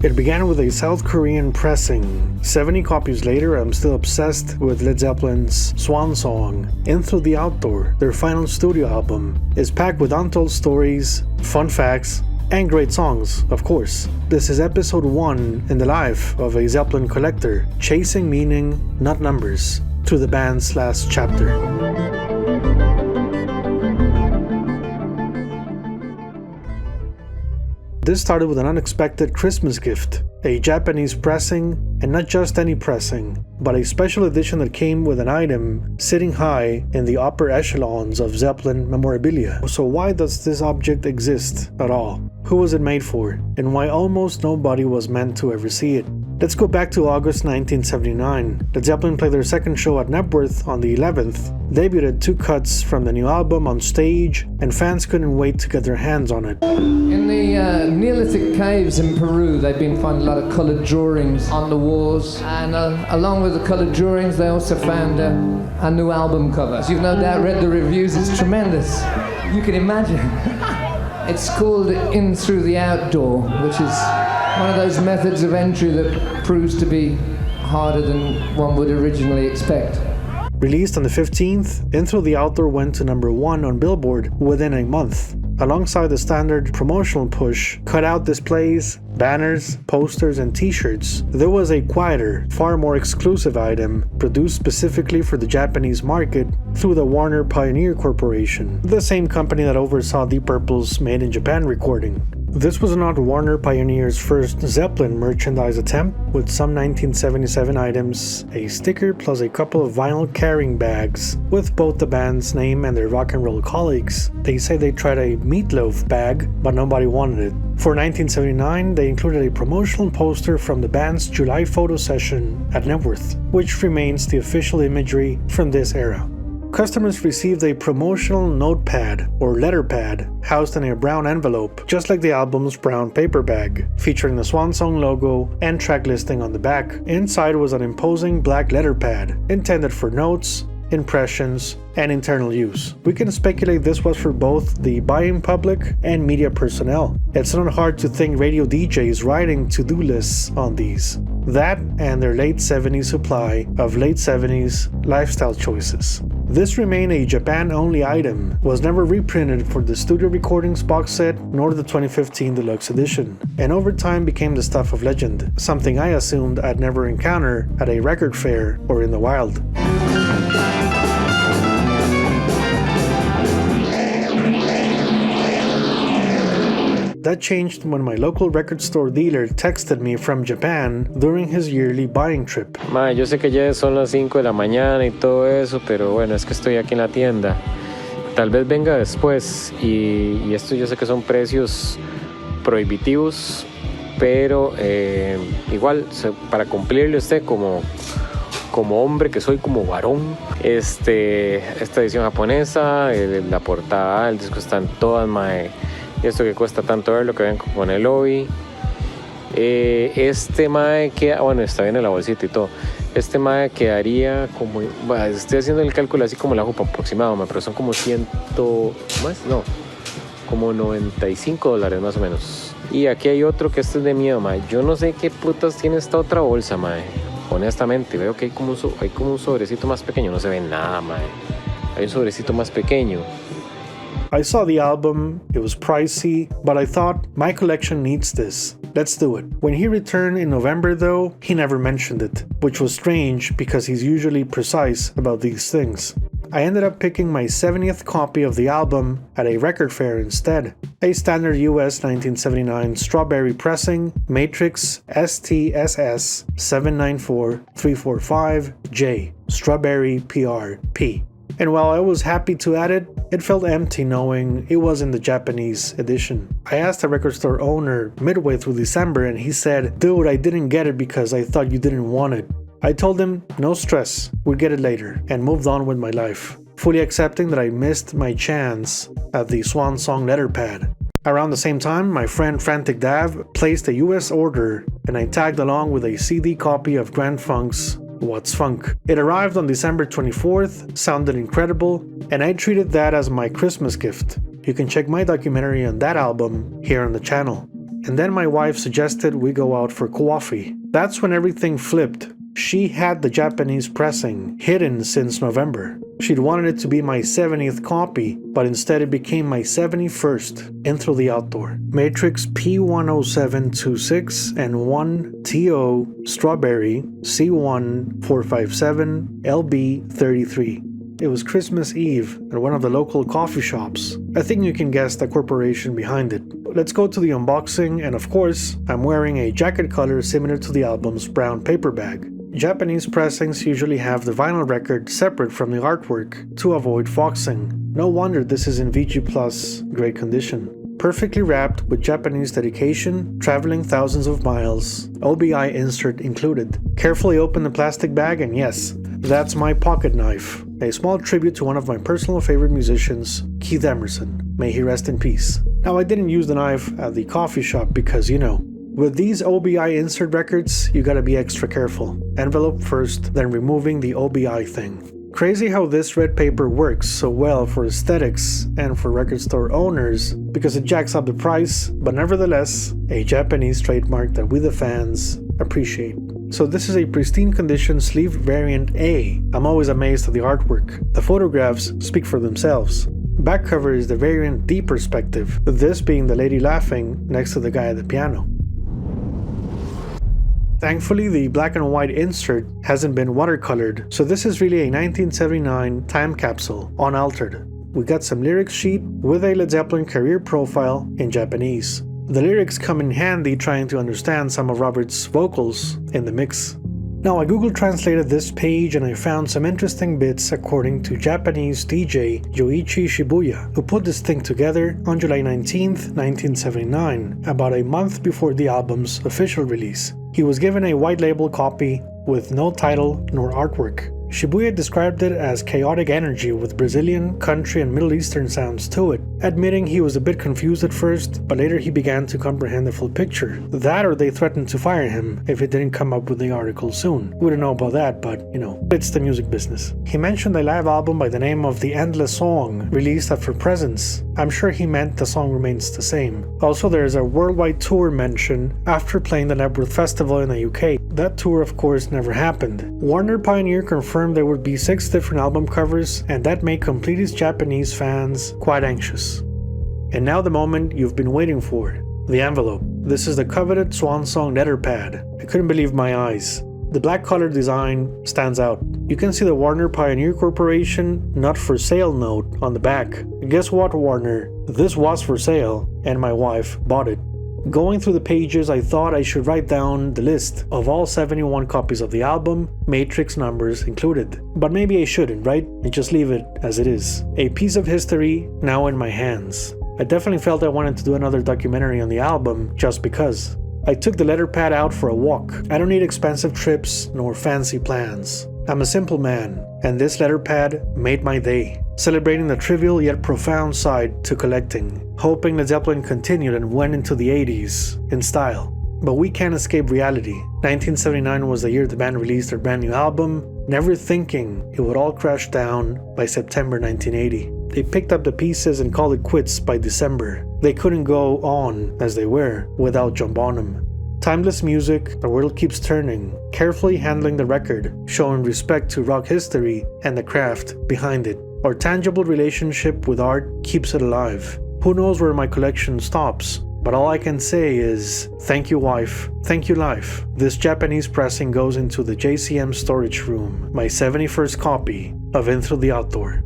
It began with a South Korean pressing. 70 copies later, I'm still obsessed with Led Zeppelin's Swan Song. In Through the Outdoor, their final studio album, is packed with untold stories, fun facts, and great songs, of course. This is episode 1 in the life of a Zeppelin collector, chasing meaning, not numbers, through the band's last chapter. This started with an unexpected Christmas gift, a Japanese pressing, and not just any pressing, but a special edition that came with an item sitting high in the upper echelons of Zeppelin memorabilia. So why does this object exist at all? Who was it made for? And why almost nobody was meant to ever see it? Let's go back to August 1979. Led Zeppelin played their second show at Knebworth on the 11th, debuted 2 cuts from the new album on stage, and fans couldn't wait to get their hands on it. In the Neolithic caves in Peru, they've been finding a lot of coloured drawings on the walls, and along with the coloured drawings, they also found a new album cover. As you've no doubt read the reviews, it's tremendous. You can imagine. It's called In Through the Outdoor, which is one of those methods of entry that proves to be harder than one would originally expect. Released on the 15th, In Through the Outdoor went to number 1 on Billboard within a month. Alongside the standard promotional push, cutout displays, banners, posters, and t-shirts, there was a quieter, far more exclusive item produced specifically for the Japanese market through the Warner Pioneer Corporation, the same company that oversaw Deep Purple's Made in Japan recording. This was not Warner Pioneer's first Zeppelin merchandise attempt, with some 1977 items, a sticker plus a couple of vinyl carrying bags with both the band's name and their rock and roll colleagues. They say they tried a meatloaf bag, but nobody wanted it. For 1979, they included a promotional poster from the band's July photo session at Knebworth, which remains the official imagery from this era. Customers received a promotional notepad or letterpad housed in a brown envelope, just like the album's brown paper bag, featuring the Swan Song logo and track listing on the back. Inside was an imposing black letterpad, intended for notes, impressions, and internal use. We can speculate this was for both the buying public and media personnel. It's not hard to think radio DJs writing to-do lists on these. That and their late 70s supply of late 70s lifestyle choices. This remained a Japan-only item, was never reprinted for the studio recordings box set nor the 2015 deluxe edition, and over time became the stuff of legend, something I assumed I'd never encounter at a record fair or in the wild. That changed when my local record store dealer texted me from Japan during his yearly buying trip. Mae, yo sé que ya son las 5 de la mañana y todo eso, pero bueno, es que estoy aquí en la tienda. Tal vez venga después y esto yo sé que son precios prohibitivos, pero igual para cumplirle a usted como hombre que soy, como varón, esta edición japonesa, la portada, el disco están todas, mae. Esto que cuesta tanto verlo, que ven con el lobby. Mae queda, bueno, está bien en la bolsita y todo. Mae quedaría como, bueno, estoy haciendo el cálculo así como la jupa aproximado, pero son como como $95 más o menos. Y aquí hay otro que este es de miedo, mae. Yo no sé qué putas tiene esta otra bolsa, mae. Honestamente, veo que hay como un sobrecito más pequeño, no se ve nada, mae. Hay un sobrecito más pequeño. I saw the album, it was pricey, but I thought, my collection needs this. Let's do it. When he returned in November though, he never mentioned it, which was strange because he's usually precise about these things. I ended up picking my 70th copy of the album at a record fair instead. A standard US 1979 strawberry pressing, Matrix STSS 794345J, Strawberry PRP. And while I was happy to add it, it felt empty knowing it was in the Japanese edition. I asked the record store owner midway through December and he said, "Dude, I didn't get it because I thought you didn't want it." I told him, no stress, we'll get it later, and moved on with my life, fully accepting that I missed my chance at the Swan Song letterpad. Around the same time, my friend Frantic Dav placed a US order and I tagged along with a CD copy of Grand Funk's What's Funk. It arrived on December 24th, sounded incredible, and I treated that as my Christmas gift. You can check my documentary on that album here on the channel. and then my wife suggested we go out for coffee. That's when everything flipped. She had the Japanese pressing hidden since November. She'd wanted it to be my 70th copy, but instead it became my 71st in Through the Outdoor. Matrix P10726 and 1TO Strawberry C1457 LB33. It was Christmas Eve at one of the local coffee shops. I think you can guess the corporation behind it. Let's go to the unboxing, and of course, I'm wearing a jacket color similar to the album's brown paper bag. Japanese pressings usually have the vinyl record separate from the artwork to avoid foxing. No wonder this is in VG Plus great condition. Perfectly wrapped with Japanese dedication, traveling thousands of miles, OBI insert included. Carefully open the plastic bag, and yes, that's my pocket knife. A small tribute to one of my personal favorite musicians, Keith Emerson. May he rest in peace. Now, I didn't use the knife at the coffee shop because, with these OBI insert records, you gotta be extra careful. Envelope first, then removing the OBI thing. Crazy how this red paper works so well for aesthetics and for record store owners because it jacks up the price, but nevertheless, a Japanese trademark that we the fans appreciate. So this is a pristine condition sleeve variant A. I'm always amazed at the artwork. The photographs speak for themselves. Back cover is the variant D perspective, this being the lady laughing next to the guy at the piano. Thankfully, the black and white insert hasn't been watercolored, so this is really a 1979 time capsule, unaltered. We got some lyrics sheet with a Led Zeppelin career profile in Japanese. The lyrics come in handy trying to understand some of Robert's vocals in the mix. Now, I Google translated this page and I found some interesting bits according to Japanese DJ Yoichi Shibuya, who put this thing together on July 19th, 1979, about a month before the album's official release. He was given a white label copy with no title nor artwork. Shibuya described it as chaotic energy with Brazilian, country, and Middle Eastern sounds to it, admitting he was a bit confused at first, but later he began to comprehend the full picture. That or they threatened to fire him if he didn't come up with the article soon. We don't know about that, but it's the music business. He mentioned a live album by the name of The Endless Song, released at For Presence. I'm sure he meant the song remains the same. Also, there is a worldwide tour mention after playing the Knebworth Festival in the UK. That tour, of course, never happened. Warner Pioneer confirmed there would be 6 different album covers, and that made complete his Japanese fans quite anxious. And now the moment you've been waiting for, the envelope. This is the coveted Swan Song letter pad. I couldn't believe my eyes. The black color design stands out. You can see the Warner Pioneer Corporation not for sale note on the back. Guess what, Warner? This was for sale, and my wife bought it. Going through the pages, I thought I should write down the list of all 71 copies of the album, Matrix numbers included. But maybe I shouldn't, right? And just leave it as it is. A piece of history now in my hands. I definitely felt I wanted to do another documentary on the album just because. I took the letter pad out for a walk. I don't need expensive trips nor fancy plans. I'm a simple man, and this letter pad made my day, celebrating the trivial yet profound side to collecting, hoping Led Zeppelin continued and went into the 80s in style. But we can't escape reality. 1979 was the year the band released their brand new album, never thinking it would all crash down by September 1980. They picked up the pieces and called it quits by December. They couldn't go on as they were without John Bonham. Timeless music, the world keeps turning, carefully handling the record, showing respect to rock history and the craft behind it. Our tangible relationship with art keeps it alive. Who knows where my collection stops, but all I can say is, thank you wife, thank you life. This Japanese pressing goes into the JCM storage room, my 71st copy of In Through the Outdoor.